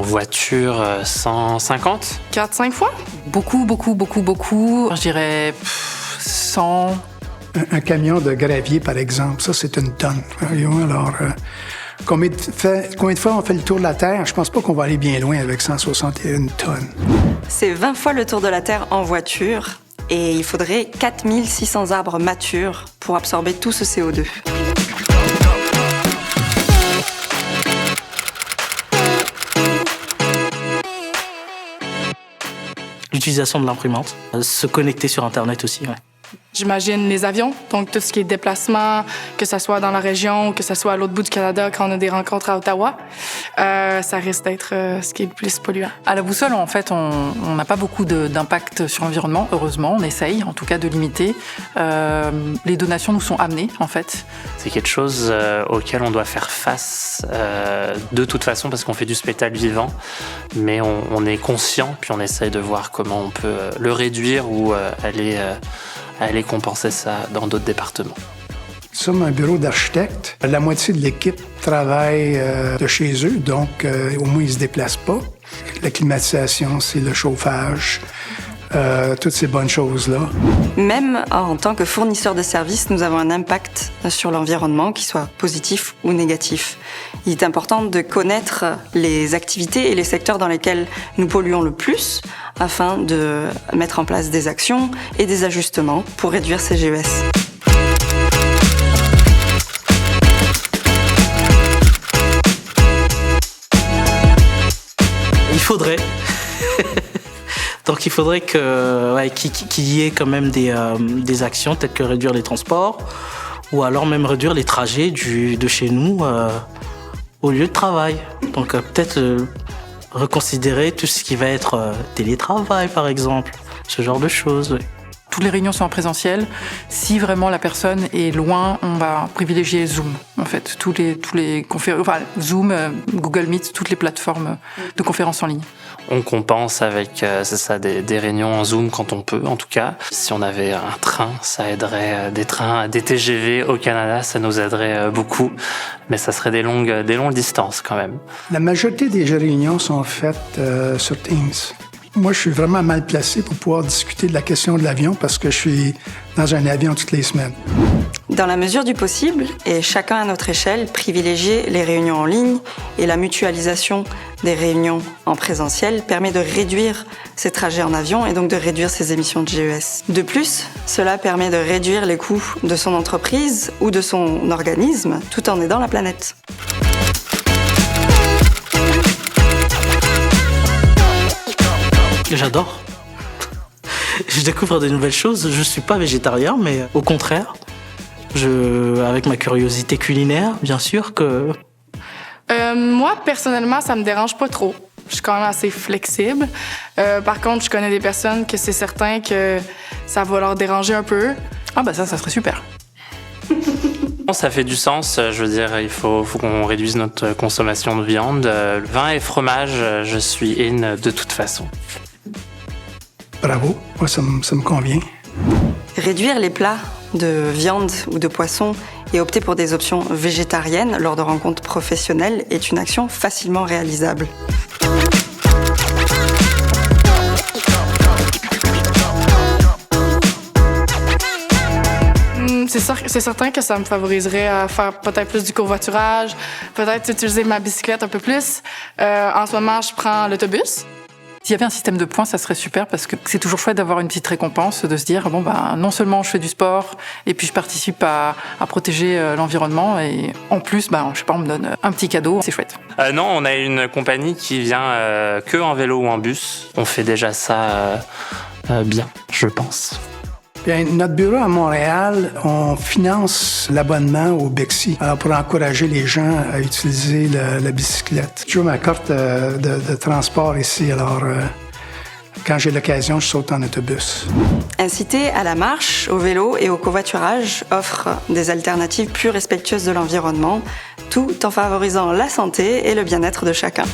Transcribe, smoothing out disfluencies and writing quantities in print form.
voiture, 150. 4-5 fois? Beaucoup. Je dirais 100. Un camion de gravier, par exemple, ça, c'est une tonne. Voyons, alors, combien de fois on fait le tour de la Terre? Je pense pas qu'on va aller bien loin avec 161 tonnes. C'est 20 fois le tour de la Terre en voiture et il faudrait 4600 arbres matures pour absorber tout ce CO2. L'utilisation de l'imprimante, se connecter sur Internet aussi, ouais. J'imagine les avions, donc tout ce qui est déplacement, que ce soit dans la région, que ce soit à l'autre bout du Canada quand on a des rencontres à Ottawa, ça risque d'être ce qui est le plus polluant. À la boussole, en fait, on n'a pas beaucoup d'impact sur l'environnement, heureusement. On essaye, en tout cas, de limiter. Les donations nous sont amenées, en fait. C'est quelque chose auquel on doit faire face de toute façon parce qu'on fait du spectacle vivant, mais on est conscient, puis on essaye de voir comment on peut le réduire ou aller compenser ça dans d'autres départements. Nous sommes un bureau d'architectes. La moitié de l'équipe travaille de chez eux, donc au moins ils ne se déplacent pas. La climatisation, c'est le chauffage, toutes ces bonnes choses-là. Même en tant que fournisseur de services, nous avons un impact sur l'environnement, qu'il soit positif ou négatif. Il est important de connaître les activités et les secteurs dans lesquels nous polluons le plus afin de mettre en place des actions et des ajustements pour réduire ces GES. Il faudrait. Donc il faudrait qu'il y ait quand même des actions telles que réduire les transports ou alors même réduire les trajets de chez nous au lieu de travail. Donc peut-être reconsidérer tout ce qui va être télétravail par exemple, ce genre de choses. Ouais. Toutes les réunions sont en présentiel. Si vraiment la personne est loin, on va privilégier Zoom. En fait, tous les conférences, enfin, Zoom, Google Meet, toutes les plateformes de conférences en ligne. On compense avec des réunions en Zoom quand on peut, en tout cas. Si on avait un train, ça aiderait. Des TGV au Canada, ça nous aiderait beaucoup. Mais ça serait des longues distances quand même. La majorité des réunions sont faites sur Teams. Moi, je suis vraiment mal placé pour pouvoir discuter de la question de l'avion parce que je suis dans un avion toutes les semaines. Dans la mesure du possible, et chacun à notre échelle, privilégier les réunions en ligne et la mutualisation des réunions en présentiel permet de réduire ces trajets en avion et donc de réduire ces émissions de GES. De plus, cela permet de réduire les coûts de son entreprise ou de son organisme tout en aidant la planète. J'adore. Je découvre de nouvelles choses. Je suis pas végétarien, mais au contraire, avec ma curiosité culinaire, bien sûr que. Moi, personnellement, ça me dérange pas trop. Je suis quand même assez flexible. Par contre, je connais des personnes que c'est certain que ça va leur déranger un peu. Ah bah ça serait super. Ça fait du sens, je veux dire, il faut qu'on réduise notre consommation de viande. Vin et fromage, je suis in de toute façon. Bravo, moi ça me convient. Réduire les plats de viande ou de poisson et opter pour des options végétariennes lors de rencontres professionnelles est une action facilement réalisable. C'est certain que ça me favoriserait à faire peut-être plus du covoiturage, peut-être utiliser ma bicyclette un peu plus. En ce moment, je prends l'autobus. S'il y avait un système de points, ça serait super parce que c'est toujours chouette d'avoir une petite récompense, de se dire non seulement je fais du sport et puis je participe à protéger l'environnement et en plus, je sais pas, on me donne un petit cadeau, c'est chouette. Non, on a une compagnie qui vient que en vélo ou en bus. On fait déjà ça bien, je pense. Bien, notre bureau à Montréal, on finance l'abonnement au Bexy pour encourager les gens à utiliser la bicyclette. J'ai ma carte de transport ici, alors quand j'ai l'occasion, je saute en autobus. Inciter à la marche, au vélo et au covoiturage offre des alternatives plus respectueuses de l'environnement, tout en favorisant la santé et le bien-être de chacun.